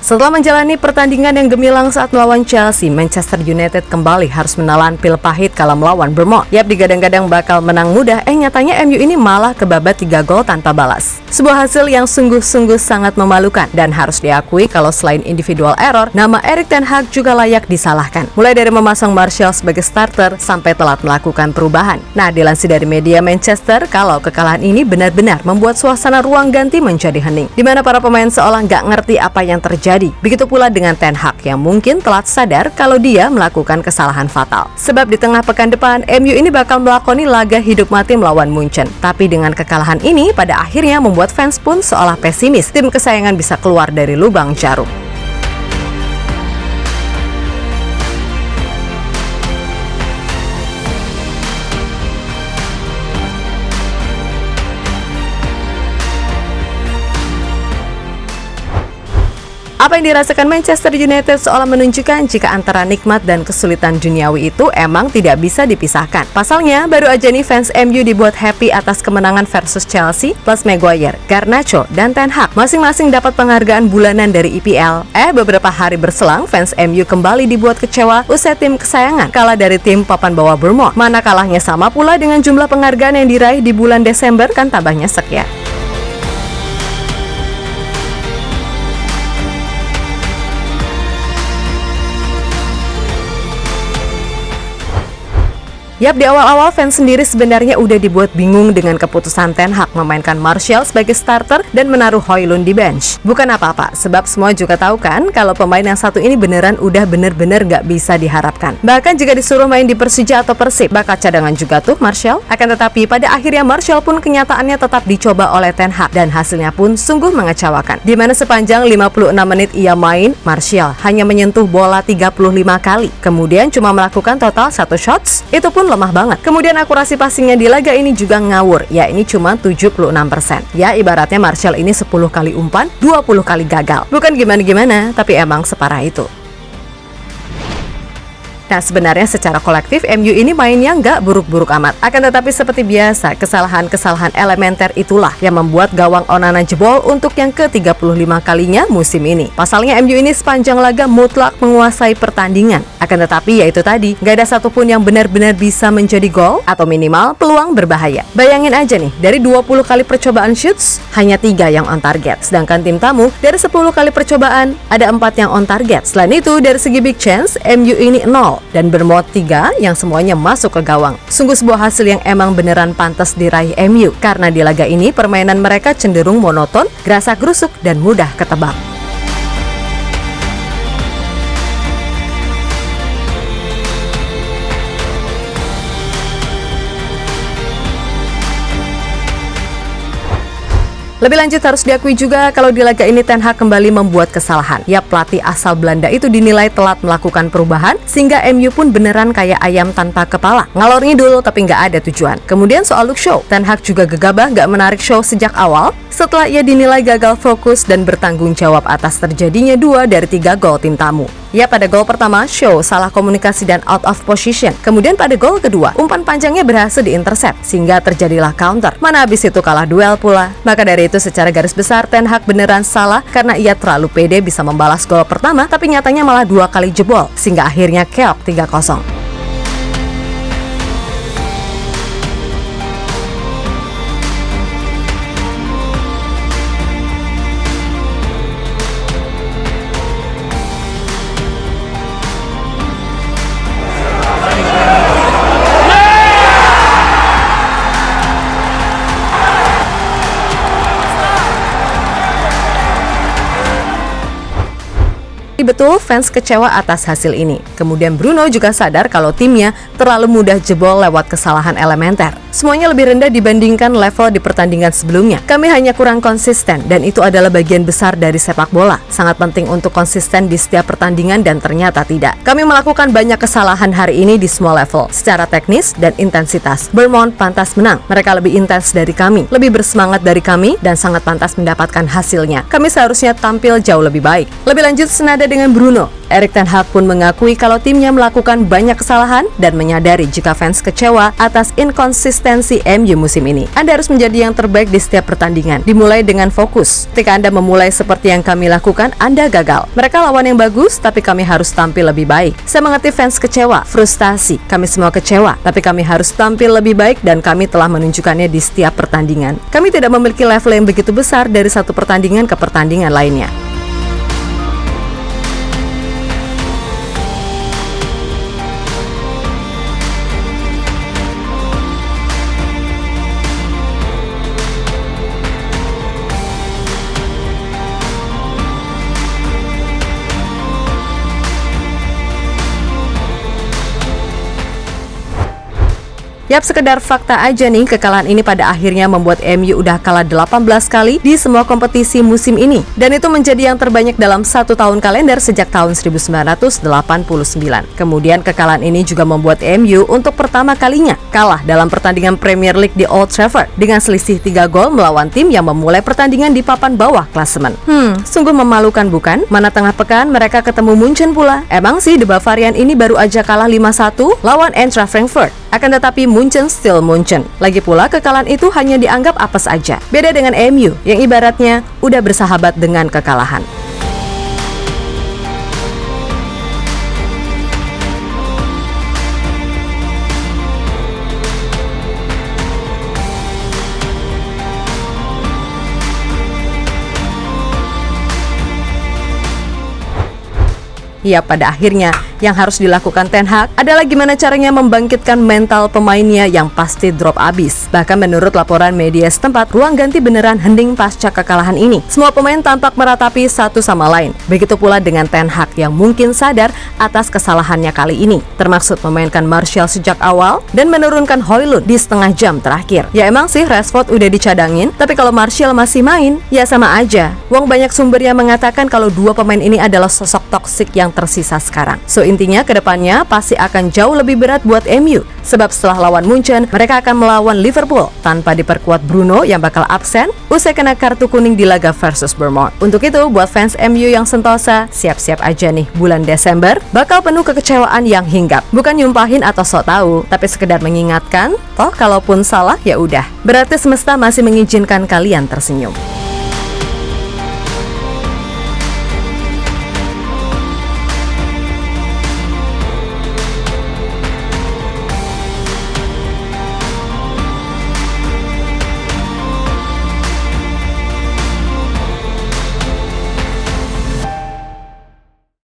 Setelah menjalani pertandingan yang gemilang saat melawan Chelsea, Manchester United kembali harus menelan pil pahit kala melawan Bournemouth. Yap, digadang-gadang bakal menang mudah, nyatanya MU ini malah kebabat 3 gol tanpa balas. Sebuah hasil yang sungguh-sungguh sangat memalukan, dan harus diakui kalau selain individual error, nama Erik ten Hag juga layak disalahkan. Mulai dari memasang Martial sebagai starter, sampai telat melakukan perubahan. Nah, dilansir dari media Manchester, kalau kekalahan ini benar-benar membuat suasana ruang ganti menjadi hening, di mana para pemain seolah nggak ngerti apa yang terjadi. Begitu pula dengan Ten Hag yang mungkin telat sadar kalau dia melakukan kesalahan fatal. Sebab di tengah pekan depan, MU ini bakal melakoni laga hidup mati melawan Munchen. Tapi dengan kekalahan ini, pada akhirnya membuat fans pun seolah pesimis tim kesayangan bisa keluar dari lubang jarum. Apa yang dirasakan Manchester United seolah menunjukkan jika antara nikmat dan kesulitan duniawi itu emang tidak bisa dipisahkan. Pasalnya, baru aja nih fans MU dibuat happy atas kemenangan versus Chelsea plus Maguire, Garnacho, dan Ten Hag masing-masing dapat penghargaan bulanan dari EPL. Beberapa hari berselang, fans MU kembali dibuat kecewa usai tim kesayangan kalah dari tim papan bawah Bournemouth. Mana kalahnya sama pula dengan jumlah penghargaan yang diraih di bulan Desember, kan tambahnya sekian. Yap, di awal-awal fans sendiri sebenarnya udah dibuat bingung dengan keputusan Ten Hag memainkan Martial sebagai starter dan menaruh Højlund di bench. Bukan apa-apa, sebab semua juga tahu kan kalau pemain yang satu ini beneran udah bener-bener gak bisa diharapkan. Bahkan jika disuruh main di Persija atau Persib, bakal cadangan juga tuh Martial. Akan tetapi pada akhirnya Martial pun kenyataannya tetap dicoba oleh Ten Hag dan hasilnya pun sungguh mengecewakan. Di mana sepanjang 56 menit ia main, Martial hanya menyentuh bola 35 kali. Kemudian cuma melakukan total 1 shots, itu pun lemah banget. Kemudian akurasi passingnya di laga ini juga ngawur, ya ini cuma 76%. Ya ibaratnya Martial ini 10 kali umpan, 20 kali gagal. Bukan gimana-gimana, tapi emang separah itu. Nah, sebenarnya secara kolektif MU ini mainnya nggak buruk-buruk amat. Akan tetapi seperti biasa, kesalahan-kesalahan elementer itulah yang membuat gawang Onana jebol untuk yang ke-35 kalinya musim ini. Pasalnya MU ini sepanjang laga mutlak menguasai pertandingan. Akan tetapi ya itu tadi, nggak ada satupun yang benar-benar bisa menjadi gol atau minimal peluang berbahaya. Bayangin aja nih, dari 20 kali percobaan shoots, hanya 3 yang on target. Sedangkan tim tamu, dari 10 kali percobaan, ada 4 yang on target. Selain itu, dari segi big chance, MU ini 0. Dan Bournemouth 3 yang semuanya masuk ke gawang. Sungguh sebuah hasil yang emang beneran pantas diraih MU, karena di laga ini permainan mereka cenderung monoton, gerasak-gerusuk, dan mudah ketebak. Lebih lanjut harus diakui juga kalau di laga ini Ten Hag kembali membuat kesalahan. Ya, pelatih asal Belanda itu dinilai telat melakukan perubahan sehingga MU pun beneran kayak ayam tanpa kepala. Ngalor ngidul tapi nggak ada tujuan. Kemudian soal look show, Ten Hag juga gegabah nggak menarik show sejak awal setelah ia dinilai gagal fokus dan bertanggung jawab atas terjadinya 2 dari 3 gol tim tamu. Ya, pada gol pertama, Shaw salah komunikasi dan out of position. Kemudian pada gol kedua, umpan panjangnya berhasil diintercept, sehingga terjadilah counter. Mana habis itu kalah duel pula. Maka dari itu secara garis besar, Ten Hag beneran salah karena ia terlalu pede bisa membalas gol pertama, tapi nyatanya malah 2 kali jebol, sehingga akhirnya keok 3-0. Betul, fans kecewa atas hasil ini. Kemudian Bruno juga sadar kalau timnya terlalu mudah jebol lewat kesalahan elementer. Semuanya lebih rendah dibandingkan level di pertandingan sebelumnya. Kami hanya kurang konsisten dan itu adalah bagian besar dari sepak bola. Sangat penting untuk konsisten di setiap pertandingan dan ternyata tidak. Kami melakukan banyak kesalahan hari ini di semua level. Secara teknis dan intensitas, Bournemouth pantas menang. Mereka lebih intens dari kami, lebih bersemangat dari kami dan sangat pantas mendapatkan hasilnya. Kami seharusnya tampil jauh lebih baik. Lebih lanjut senada dengan dengan Bruno, Erik ten Hag pun mengakui kalau timnya melakukan banyak kesalahan dan menyadari jika fans kecewa atas inkonsistensi MU musim ini. Anda harus menjadi yang terbaik di setiap pertandingan. Dimulai dengan fokus. Ketika Anda memulai seperti yang kami lakukan, Anda gagal. Mereka lawan yang bagus, tapi kami harus tampil lebih baik. Saya mengerti fans kecewa, frustasi. Kami semua kecewa, tapi kami harus tampil lebih baik dan kami telah menunjukkannya di setiap pertandingan. Kami tidak memiliki level yang begitu besar dari satu pertandingan ke pertandingan lainnya. Yap, sekedar fakta aja nih, kekalahan ini pada akhirnya membuat MU udah kalah 18 kali di semua kompetisi musim ini. Dan itu menjadi yang terbanyak dalam satu tahun kalender sejak tahun 1989. Kemudian kekalahan ini juga membuat MU untuk pertama kalinya kalah dalam pertandingan Premier League di Old Trafford dengan selisih 3 gol melawan tim yang memulai pertandingan di papan bawah klasemen. Sungguh memalukan bukan? Mana tengah pekan mereka ketemu Munchen pula. Emang sih The Bavarian ini baru aja kalah 5-1 lawan Eintracht Frankfurt. Akan tetapi Munchen still Munchen. Lagi pula kekalahan itu hanya dianggap apes aja. Beda dengan MU yang ibaratnya udah bersahabat dengan kekalahan. Ya, pada akhirnya yang harus dilakukan Ten Hag adalah gimana caranya membangkitkan mental pemainnya yang pasti drop abis. Bahkan menurut laporan media setempat, ruang ganti beneran hening pasca kekalahan ini. Semua pemain tampak meratapi satu sama lain. Begitu pula dengan Ten Hag yang mungkin sadar atas kesalahannya kali ini, termaksud memainkan Martial sejak awal dan menurunkan Højlund di setengah jam terakhir. Ya emang sih Rashford udah dicadangin, tapi kalau Martial masih main, ya sama aja. Wong banyak sumber yang mengatakan kalau dua pemain ini adalah sosok toksik yang tersisa sekarang. So intinya kedepannya pasti akan jauh lebih berat buat MU. Sebab setelah lawan Munchen, mereka akan melawan Liverpool tanpa diperkuat Bruno yang bakal absen usai kena kartu kuning di laga versus Bournemouth. Untuk itu, buat fans MU yang sentosa, siap-siap aja nih, bulan Desember bakal penuh kekecewaan yang hinggap. Bukan nyumpahin atau sok tahu, tapi sekedar mengingatkan, toh kalaupun salah ya udah. Berarti semesta masih mengizinkan kalian tersenyum.